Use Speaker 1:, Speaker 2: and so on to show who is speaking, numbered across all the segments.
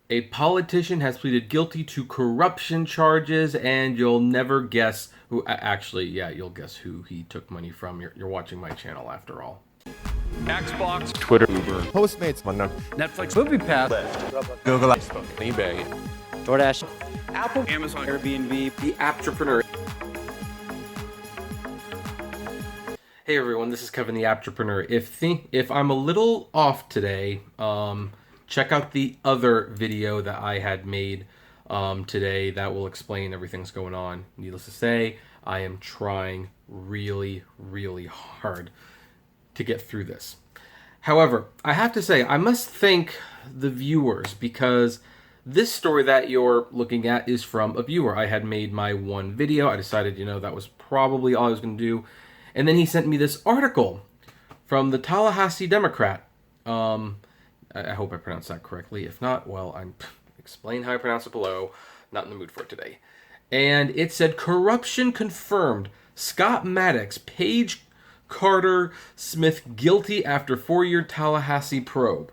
Speaker 1: A politician has pleaded guilty to corruption charges, and you'll never guess who. Actually, yeah, you'll guess who he took money from. You're watching my channel after all.
Speaker 2: Xbox,
Speaker 3: Twitter, Uber, Postmates,
Speaker 2: Netflix, MoviePass,
Speaker 3: Google, Facebook, eBay,
Speaker 2: DoorDash, Apple, Amazon, Airbnb,
Speaker 1: The Apptrepreneur. Hey everyone, this is Kevin the Apptrepreneur. If I'm a little off today, check out the other video that I had made today that will explain everything that's going on. Needless to say, I am trying really, really hard to get through this. However, I have to say, I must thank the viewers because this story that you're looking at is from a viewer. I had made my one video. I decided, that was probably all I was going to do. And then he sent me this article from the Tallahassee Democrat. I hope I pronounced that correctly. If not, well, I'm explain how I pronounce it below. Not in the mood for it today. And it said, corruption confirmed. Scott Maddox, Paige Carter Smith guilty after 4-year Tallahassee probe.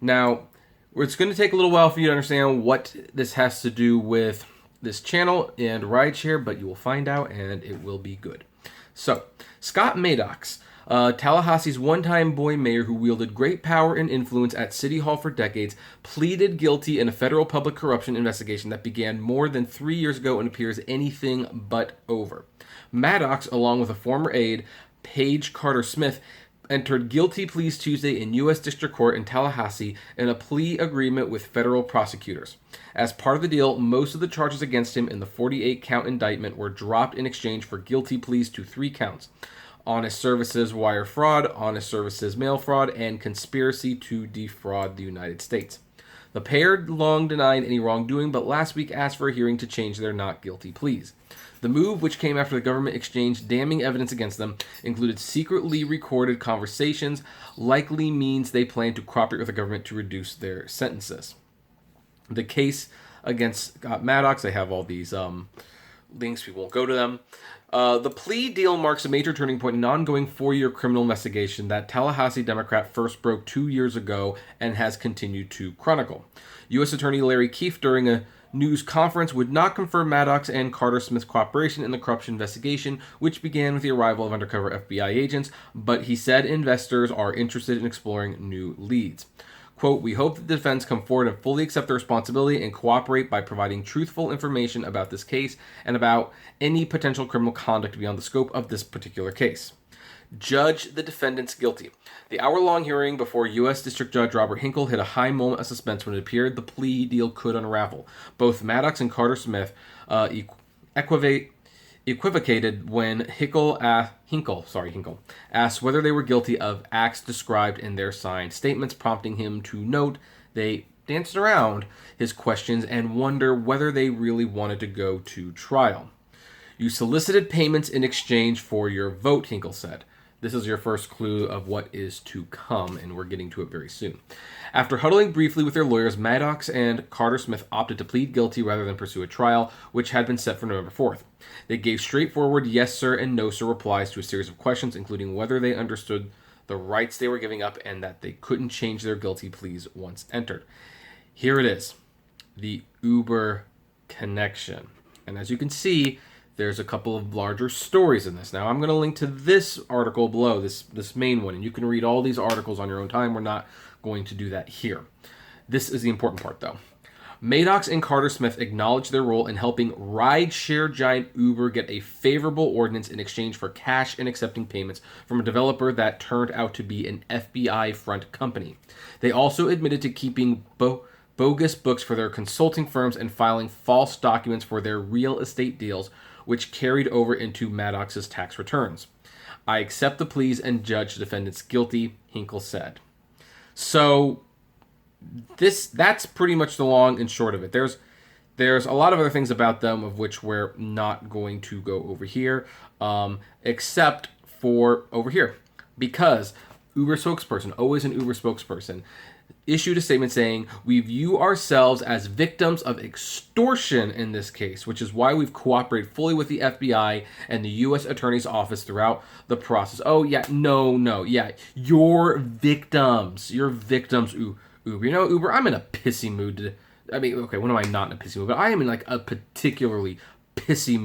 Speaker 1: Now, it's going to take a little while for you to understand what this has to do with this channel and rideshare, but you will find out, and it will be good. So, Scott Maddox, Tallahassee's one-time boy mayor who wielded great power and influence at City Hall for decades, pleaded guilty in a federal public corruption investigation that began more than 3 years ago and appears anything but over. Maddox, along with a former aide, Paige Carter Smith, entered guilty pleas Tuesday in U.S. District Court in Tallahassee in a plea agreement with federal prosecutors. As part of the deal, most of the charges against him in the 48-count indictment were dropped in exchange for guilty pleas to 3 counts: honest services wire fraud, honest services mail fraud, and conspiracy to defraud the United States. The pair long denied any wrongdoing, but last week asked for a hearing to change their not guilty pleas. The move, which came after the government exchanged damning evidence against them, included secretly recorded conversations, likely means they plan to cooperate with the government to reduce their sentences. The case against Scott Maddox, I have all these links, we won't go to them. The plea deal marks a major turning point in an ongoing 4-year criminal investigation that Tallahassee Democrat first broke 2 years ago and has continued to chronicle. U.S. Attorney Larry Keefe, during a news conference, would not confirm Maddox and Carter Smith's cooperation in the corruption investigation, which began with the arrival of undercover FBI agents, but he said investors are interested in exploring new leads. Quote, "We hope that the defense come forward and fully accept their responsibility and cooperate by providing truthful information about this case and about any potential criminal conduct beyond the scope of this particular case. Judge the defendants guilty." The hour-long hearing before U.S. District Judge Robert Hinkle hit a high moment of suspense when it appeared the plea deal could unravel. Both Maddox and Carter Smith equivocated when Hinkle asked whether they were guilty of acts described in their signed statements, prompting him to note they danced around his questions and wonder whether they really wanted to go to trial. "You solicited payments in exchange for your vote," Hinkle said. This is your first clue of what is to come, and we're getting to it very soon. After huddling briefly with their lawyers, Maddox and Carter Smith opted to plead guilty rather than pursue a trial, which had been set for November 4th. They gave straightforward yes sir and no sir replies to a series of questions, including whether they understood the rights they were giving up and that they couldn't change their guilty pleas once entered. Here it is, the Uber connection. And as you can see, there's a couple of larger stories in this. Now, I'm going to link to this article below, this main one, and you can read all these articles on your own time. We're not going to do that here. This is the important part, though. Maddox and Carter Smith acknowledged their role in helping rideshare giant Uber get a favorable ordinance in exchange for cash and accepting payments from a developer that turned out to be an FBI front company. They also admitted to keeping bogus books for their consulting firms and filing false documents for their real estate deals, which carried over into Maddox's tax returns. "I accept the pleas and judge the defendants guilty," Hinkle said. So that's pretty much the long and short of it. There's a lot of other things about them of which we're not going to go over here, except for over here, because Uber spokesperson, always an Uber spokesperson, issued a statement saying, "We view ourselves as victims of extortion in this case, which is why we've cooperated fully with the FBI and the U.S. Attorney's Office throughout the process." Oh, yeah, no, yeah, you're victims. You're victims, Uber. Uber, I'm in a pissy mood today. I mean, okay, when am I not in a pissy mood? But I am in like a particularly pissy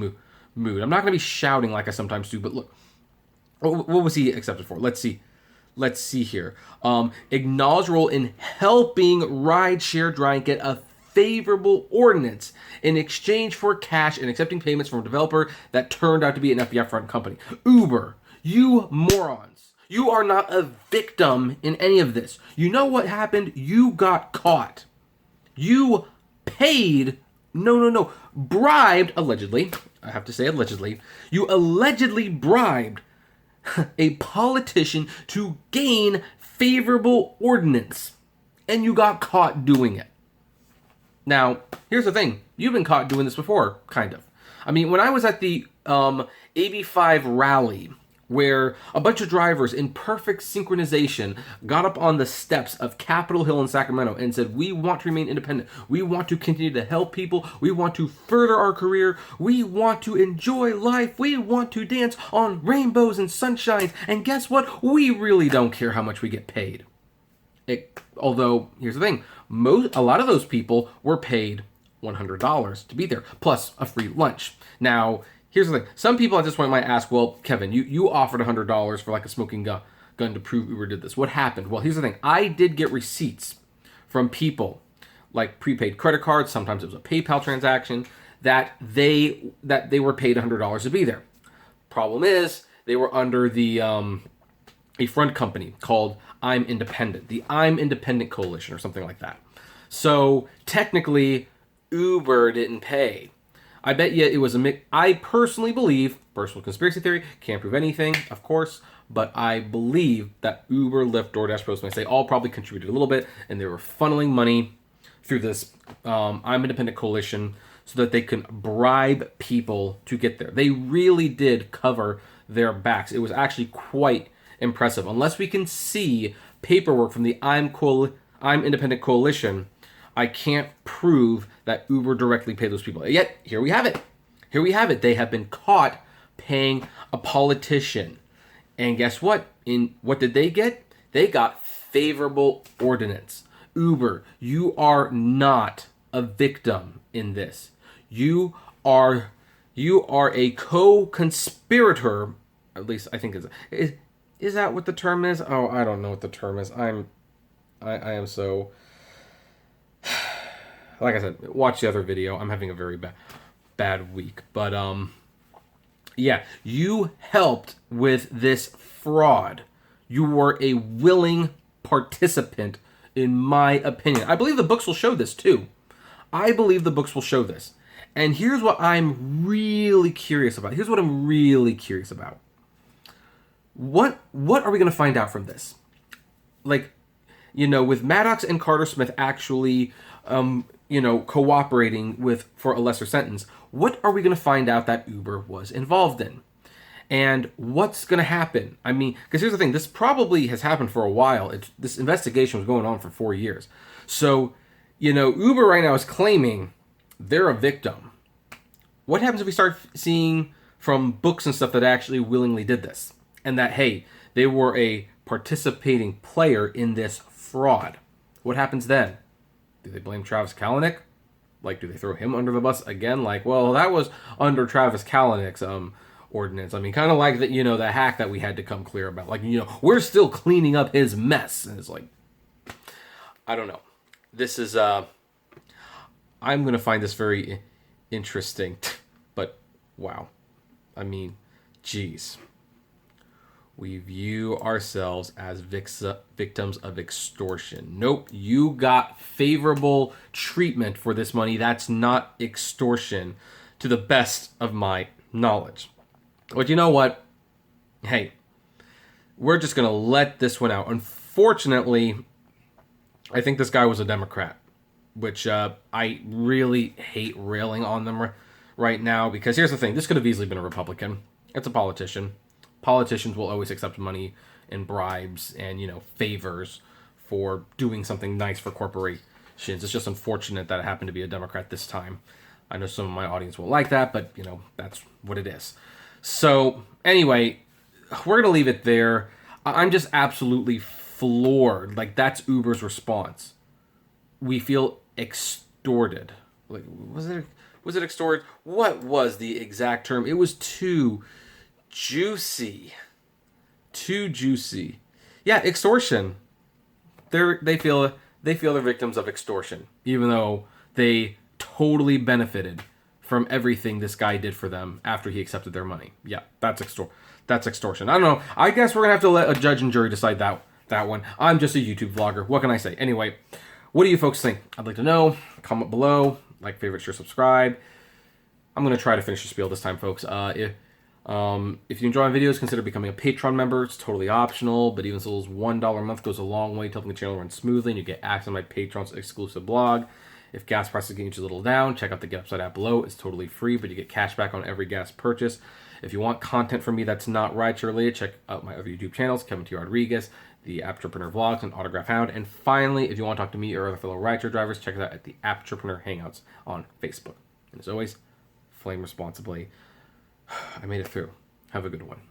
Speaker 1: mood. I'm not going to be shouting like I sometimes do, but look, what was he accepted for? Let's see. Let's see here. Acknowledge role in helping rideshare driving get a favorable ordinance in exchange for cash and accepting payments from a developer that turned out to be an FBI front company. Uber, you morons. You are not a victim in any of this. You know what happened? You got caught. You paid, no, bribed, allegedly, I have to say allegedly, you allegedly bribed a politician to gain favorable ordinance, and you got caught doing it. Now, here's the thing. You've been caught doing this before, kind of. I mean, when I was at the AB5 rally, where a bunch of drivers in perfect synchronization got up on the steps of Capitol Hill in Sacramento and said, we want to remain independent. We want to continue to help people. We want to further our career. We want to enjoy life. We want to dance on rainbows and sunshines. And guess what? We really don't care how much we get paid. Although, here's the thing. A lot of those people were paid $100 to be there, plus a free lunch. Now, here's the thing. Some people at this point might ask, well, Kevin, you offered $100 for like a smoking gun to prove Uber did this. What happened? Well, here's the thing. I did get receipts from people, like prepaid credit cards. Sometimes it was a PayPal transaction that they were paid $100 to be there. Problem is, they were under the a front company called I'm Independent, the I'm Independent Coalition or something like that. So technically, Uber didn't pay. I bet you it was a mix. I personally believe, personal conspiracy theory, can't prove anything, of course, but I believe that Uber, Lyft, DoorDash, Postmates, they all probably contributed a little bit, and they were funneling money through this I'm Independent Coalition so that they can bribe people to get there. They really did cover their backs. It was actually quite impressive. Unless we can see paperwork from the I'm Independent Coalition, I can't prove that Uber directly paid those people. Yet, here we have it. Here we have it. They have been caught paying a politician. And guess what? What did they get? They got favorable ordinance. Uber, you are not a victim in this. You are a co-conspirator. At least I think is that what the term is? Oh, I don't know what the term is. I am so... Like I said, watch the other video. I'm having a very bad week. But, yeah, you helped with this fraud. You were a willing participant, in my opinion. I believe the books will show this, too. I believe the books will show this. And here's what I'm really curious about. What are we going to find out from this? Like, with Maddox and Carter Smith actually, cooperating for a lesser sentence, what are we going to find out that Uber was involved in? And what's going to happen? I mean, because here's the thing. This probably has happened for a while. This investigation was going on for 4 years. So, Uber right now is claiming they're a victim. What happens if we start seeing from books and stuff that actually willingly did this? And that, hey, they were a participating player in this fraud. What happens then? Do they blame Travis Kalanick? Like, do they throw him under the bus again? Like, well, that was under Travis Kalanick's ordinance. I mean, kind of like the hack that we had to come clear about. Like, we're still cleaning up his mess. And it's like, I don't know. This is, I'm going to find this very interesting. But, wow. I mean, geez. We view ourselves as victims of extortion. Nope, you got favorable treatment for this money. That's not extortion, to the best of my knowledge. But you know what? Hey, we're just going to let this one out. Unfortunately, I think this guy was a Democrat, which I really hate railing on them right now, because here's the thing. This could have easily been a Republican. It's a politician. Politicians will always accept money and bribes and, favors for doing something nice for corporations. It's just unfortunate that it happened to be a Democrat this time. I know some of my audience won't like that, but, that's what it is. So, anyway, we're going to leave it there. I'm just absolutely floored. Like, that's Uber's response. We feel extorted. Like, was it extorted? What was the exact term? It was too juicy. Too juicy. Yeah, extortion. They feel they're victims of extortion, even though they totally benefited from everything this guy did for them after he accepted their money. Yeah, that's extortion. I don't know. I guess we're gonna have to let a judge and jury decide that one. I'm just a YouTube vlogger. What can I say? Anyway, what do you folks think? I'd like to know. Comment below. Like, favorite, share, subscribe. I'm gonna try to finish the spiel this time, folks. If you enjoy my videos, consider becoming a Patreon member. It's totally optional, but even as little as $1 a month goes a long way to helping the channel run smoothly, and you get access to my Patreon's exclusive blog. If gas prices get you a little down, check out the Get Upside app below. It's totally free, but you get cash back on every gas purchase. If you want content from me that's not rideshare related, check out my other YouTube channels, Kevin T. Rodriguez, the Apptrepreneur Vlogs, and Autograph Hound. And finally, if you want to talk to me or other fellow rideshare drivers, check us out at the Apptrepreneur Hangouts on Facebook. And as always, flame responsibly. I made it through. Have a good one.